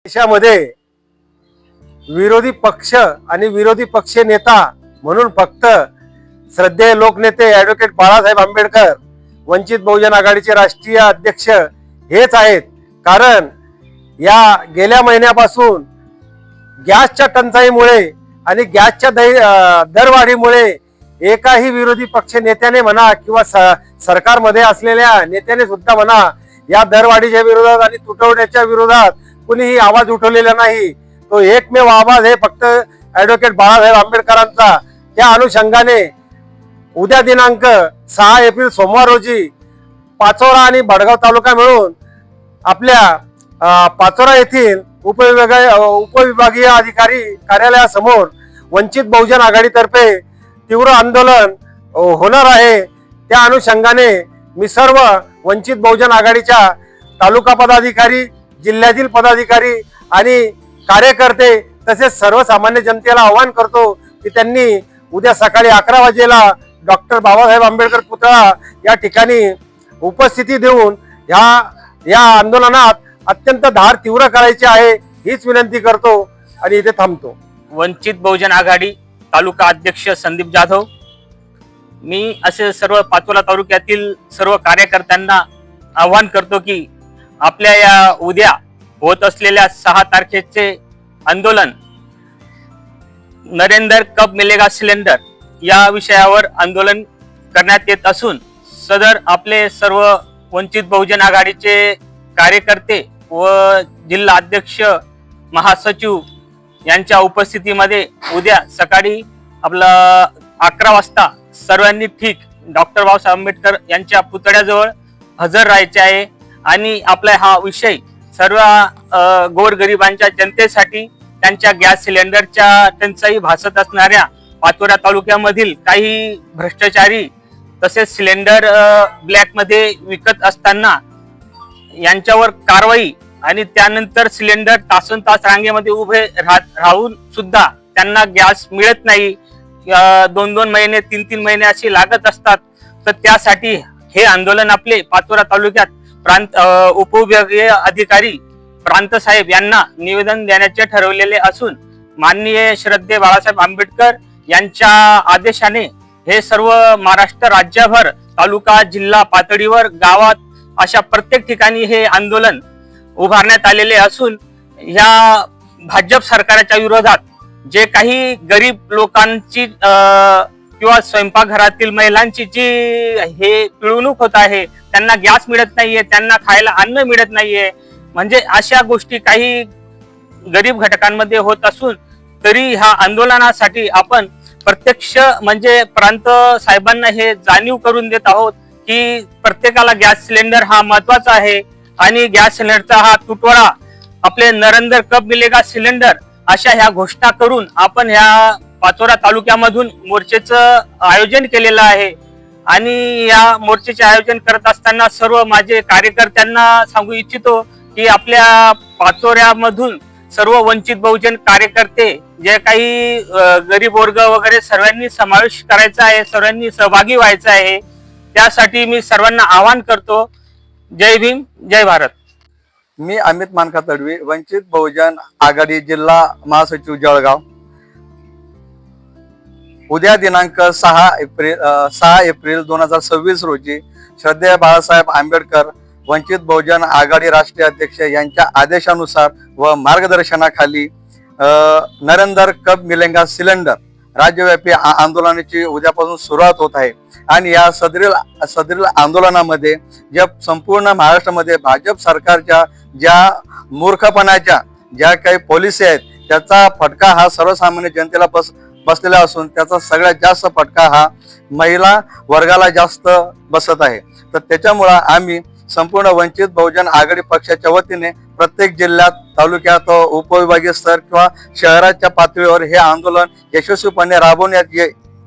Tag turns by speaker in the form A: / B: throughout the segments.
A: देशामध्ये विरोधी पक्ष आणि विरोधी पक्ष नेता म्हणून फक्त श्रद्धेय लोकनेते ॲडव्होकेट बाळासाहेब आंबेडकर वंचित बहुजन आघाडीचे राष्ट्रीय अध्यक्ष हेच आहेत। कारण या गेल्या महिन्यापासून गॅसच्या टंचाईमुळे आणि गॅसच्या दरवाढीमुळे एकाही विरोधी पक्ष नेत्याने म्हणा किंवा सरकारमध्ये असलेल्या नेत्याने सुद्धा म्हणा या दरवाढीच्या विरोधात आणि तुटवड्याच्या विरोधात कुणीही आवाज उठवलेला नाही। तो एकमेव आवाज हे फक्त ॲडव्होकेट बाळासाहेब आंबेडकरांचा। त्या अनुषंगाने उद्या दिनांक 6 एप्रिल सोमवार रोजी पाचोरा आणि भडगाव तालुका मिळून आपल्या पाचोरा येथील उपविभागीय अधिकारी कार्यालयासमोर वंचित बहुजन आघाडीतर्फे तीव्र आंदोलन होणार आहे। त्या अनुषंगाने मी सर्व वंचित बहुजन आघाडीच्या तालुका पदाधिकारी, जिल्ह्यातील पदाधिकारी आणि कार्यकर्ते तसेच सर्वसामान्य जनतेला आवाहन करतो की त्यांनी उद्या सकाळी 11 वाजेला डॉक्टर बाबासाहेब आंबेडकर पुतळा या ठिकाणी उपस्थिती देऊन या आंदोलनात अत्यंत धार तीव्र करायची आहे हीच विनंती करतो आणि इथे थांबतो।
B: वंचित बहुजन आघाडी तालुका अध्यक्ष संदीप जाधव। मी असे सर्व पाचोरा तालुक्यातील सर्व कार्यकर्त्यांना आवाहन करतो की आपल्या या उद्या होत असलेल्या 6 तारखेचे आंदोलन नरेंद्र कब मिलेगा सिलेंडर या विषयावर आंदोलन करण्यात येत असून सदर आपले सर्व वंचित बहुजन आघाडीचे कार्यकर्ते व जिल्हा अध्यक्ष, महासचिव यांच्या उपस्थितीमध्ये उद्या सकाळी आपला 11 वाजता सर्वांनी ठीक डॉक्टर बाबासाहेब आंबेडकर यांच्या पुतळ्याजवळ हजर राहायचे आहे आणि आपला हा विषय सर्व गोरगरिबांच्या जनतेसाठी त्यांच्या गॅस सिलेंडरच्या टंचाई भासत असणाऱ्या पाचोरा तालुक्यामधील काही भ्रष्टाचारी तसेच सिलेंडर ब्लॅक मध्ये विकत असताना यांच्यावर कारवाई आणि त्यानंतर सिलेंडर तासन तास रांगेमध्ये उभे राहून सुद्धा त्यांना गॅस मिळत नाही, 2-2 महिने 3-3 महिने अशी लागत असतात। तर त्यासाठी हे आंदोलन आपले पाचोरा तालुक्यात उपविभागीय अधिकारी प्रांत साहेब यांना निवेदन देण्याचे ठरवलेले असून माननीय श्रद्धेय बाळासाहेब आंबेडकर यांच्या आदेशाने हे सर्व महाराष्ट्र राज्यभर तालुका जिल्हा पातळीवर गावात अशा प्रत्येक ठिकाणी हे आंदोलन उभारण्यात आलेले असून या भाजप सरकारच्या विरोधात जे काही गरीब लोकांची किंवा स्वयंपाकघरातील महिलांची जी हे पिळवणूक होत आहे, त्यांना गॅस मिळत नाहीये, त्यांना खायला अन्न मिळत नाहीये, म्हणजे अशा गोष्टी काही गरीब घटकांमध्ये होत असून तरी ह्या आंदोलनासाठी आपण प्रत्यक्ष म्हणजे प्रांत साहेबांना हे जाणीव करून देत आहोत की प्रत्येकाला गॅस सिलेंडर हा महत्वाचा आहे आणि गॅस सिलेंडरचा हा तुटवडा आपले नरेंद्र कब मिलेगा सिलेंडर अशा ह्या घोषणा करून आपण ह्या पाचोरा तालुक्यामधून मोर्चेचं आयोजन केलेलं आहे। आणि या मोर्चेचे आयोजन करत असताना सर्व माझे कार्यकर्त्यांना सांगू इच्छितो की आपल्या पाचोऱ्यामधून सर्व वंचित बहुजन कार्यकर्ते जे काही गरीब वर्ग वगैरे सर्वांनी समावेश करायचा आहे, सर्वांनी सहभागी व्हायचं आहे। त्यासाठी मी सर्वांना आवाहन करतो। जय भीम, जय भारत।
C: मी अमित मानका तडवी, वंचित बहुजन आघाडी जिल्हा महासचिव जळगाव। उद्या दिनांक 6 एप्रिल 2026 रोजी श्रद्धेय बाळासाहेब आंबेडकर वंचित बहुजन आघाडी राष्ट्रीय अध्यक्ष यांच्या आदेशानुसार व मार्गदर्शनाखाली नरेंद्र कब मिलेगा सिलेंडर राज्यव्यापी आंदोलनाची उद्यापासून सुरुवात होत आहे। आणि या सदरील आंदोलनामध्ये ज्या संपूर्ण महाराष्ट्रामध्ये भाजप सरकारच्या ज्या मूर्खपणाच्या ज्या काही पॉलिसी आहेत त्याचा फटका हा सर्वसामान्य जनतेला बसलेला असून त्याचा सगळ्यात जास्त फटका हा महिला वर्गाला जास्त बसत आहे। तर त्याच्यामुळे आम्ही संपूर्ण वंचित बहुजन आघाडी पक्षाच्या वतीने प्रत्येक जिल्ह्यात, तालुक्यात, उपविभागीय स्तर किंवा शहराच्या पातळीवर हे आंदोलन यशस्वीपणे राबवण्यात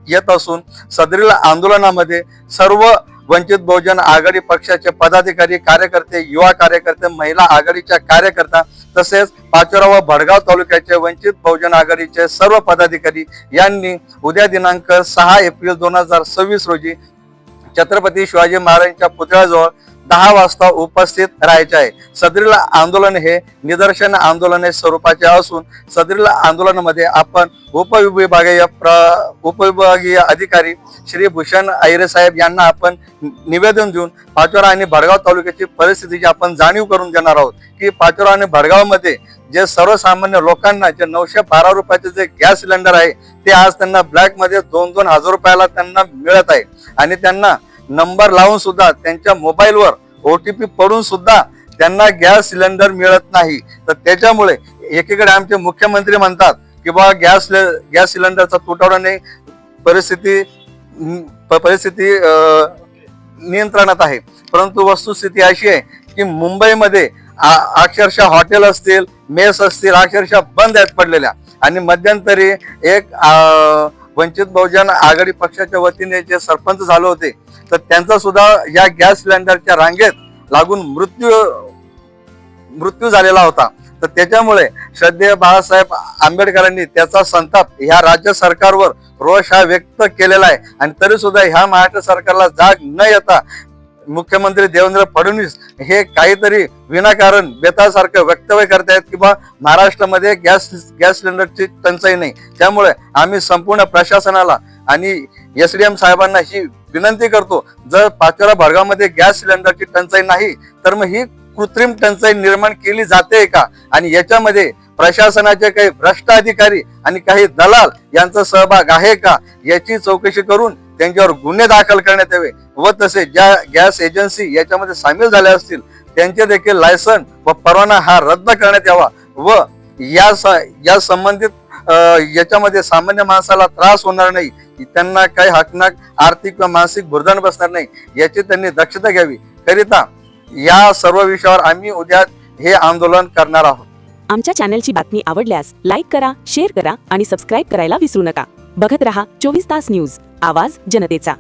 C: येत असून सदरील आंदोलनामध्ये सर्व वंचित बहुजन आघाडी पक्षाचे पदाधिकारी, कार्यकर्ते, युवा कार्यकर्ते, महिला आघाडीच्या कार्यकर्ता तसेच पाचोरा व भडगाव तालुक्याचे वंचित बहुजन आघाडीचे सर्व पदाधिकारी यांनी उद्या दिनांक 6 एप्रिल 2026 रोजी छत्रपती शिवाजी महाराजांच्या पुतळ्याजवळ 10 वाजता उपस्थित राहायचे आहे. सदरील आंदोलन हे निदर्शन आंदोलन स्वरूपाचे असून सदरील आंदोलनामध्ये आपण उपविभागीय अधिकारी श्री भूषण अहिरे साहेब यांना आपण निवेदन देऊन पाचोरा आणि भडगाव तालुक्याची परिस्थितीची आपण जाणीव करून देणार आहोत की पाचोरा आणि भडगाव मध्ये जे सर्वसामान्य लोकांना जे 912 रुपयाचे जे गॅस सिलेंडर आहे ते आज त्यांना ब्लॅक मध्ये 2-2 हजार रुपयाला त्यांना मिळत आहे आणि त्यांना नंबर लावून सुद्धा त्यांच्या मोबाईलवर OTP पडून सुद्धा त्यांना गॅस सिलेंडर मिळत नाही. तर त्याच्यामुळे एकीकडे आमचे मुख्यमंत्री म्हणतात की बाबा गॅस सिलेंडरचा तुटवडा नाही, परिस्थिती नियंत्रणात आहे. परंतु वस्तुस्थिती अशी आहे की मुंबईमध्ये अक्षरशः हॉटेल असतील, मेस असतील, अक्षरशः बंद आहेत पडलेल्या. आणि मध्यंतरी एक वंचित बहुजन आघाडी पक्षाच्या वतीने जे सरपंच झाले होते तर त्यांचा सुद्धा या गॅस सिलेंडरच्या रांगेत लागून मृत्यू झालेला होता. तर त्याच्यामुळे श्रद्धेय बाळासाहेब आंबेडकरांनी त्याचा संताप ह्या राज्य सरकारवर रोष हा व्यक्त केलेला आहे. आणि तरी सुद्धा ह्या महाराष्ट्र सरकारला जाग न येता मुख्यमंत्री देवेंद्र फडणवीस हे काहीतरी विनाकारण बेतासारखं वक्तव्य करतायत की बा महाराष्ट्रामध्ये गॅस सिलेंडरची टंचाई नाही. त्यामुळे आम्ही संपूर्ण प्रशासनाला आणि SDM साहेबांना ही विनंती करतो, जर पाचोरा भडगावमध्ये गॅस सिलेंडरची टंचाई नाही तर मग ही कृत्रिम टंचाई निर्माण केली जाते का आणि याच्यामध्ये प्रशासनाचे काही भ्रष्ट अधिकारी आणि काही दलाल यांचा सहभाग आहे का याची चौकशी करून त्यांच्यावर गुन्हे दाखल करण्यात यावे व तसे ज्या गॅस एजन्सी याच्यामध्ये सामील झाल्या असतील त्यांचे देखील लायसन व परवाना हा रद्द करण्यात यावा व या संबंधित याच्यामध्ये सामान्य माणसाला त्रास होणार नाही, त्यांना काही हाकनाक आर्थिक व मानसिक भुर्दण बसणार नाही याची त्यांनी दक्षता घ्यावी. करिता या सर्व विषयावर आम्ही उद्या हे आंदोलन करणार आहोत.
D: आमच्या चॅनलची बातमी आवडल्यास लाईक करा, शेअर करा आणि सबस्क्राईब करायला विसरू नका. बघत रहा 24 तास न्यूज, आवाज जनतेचा.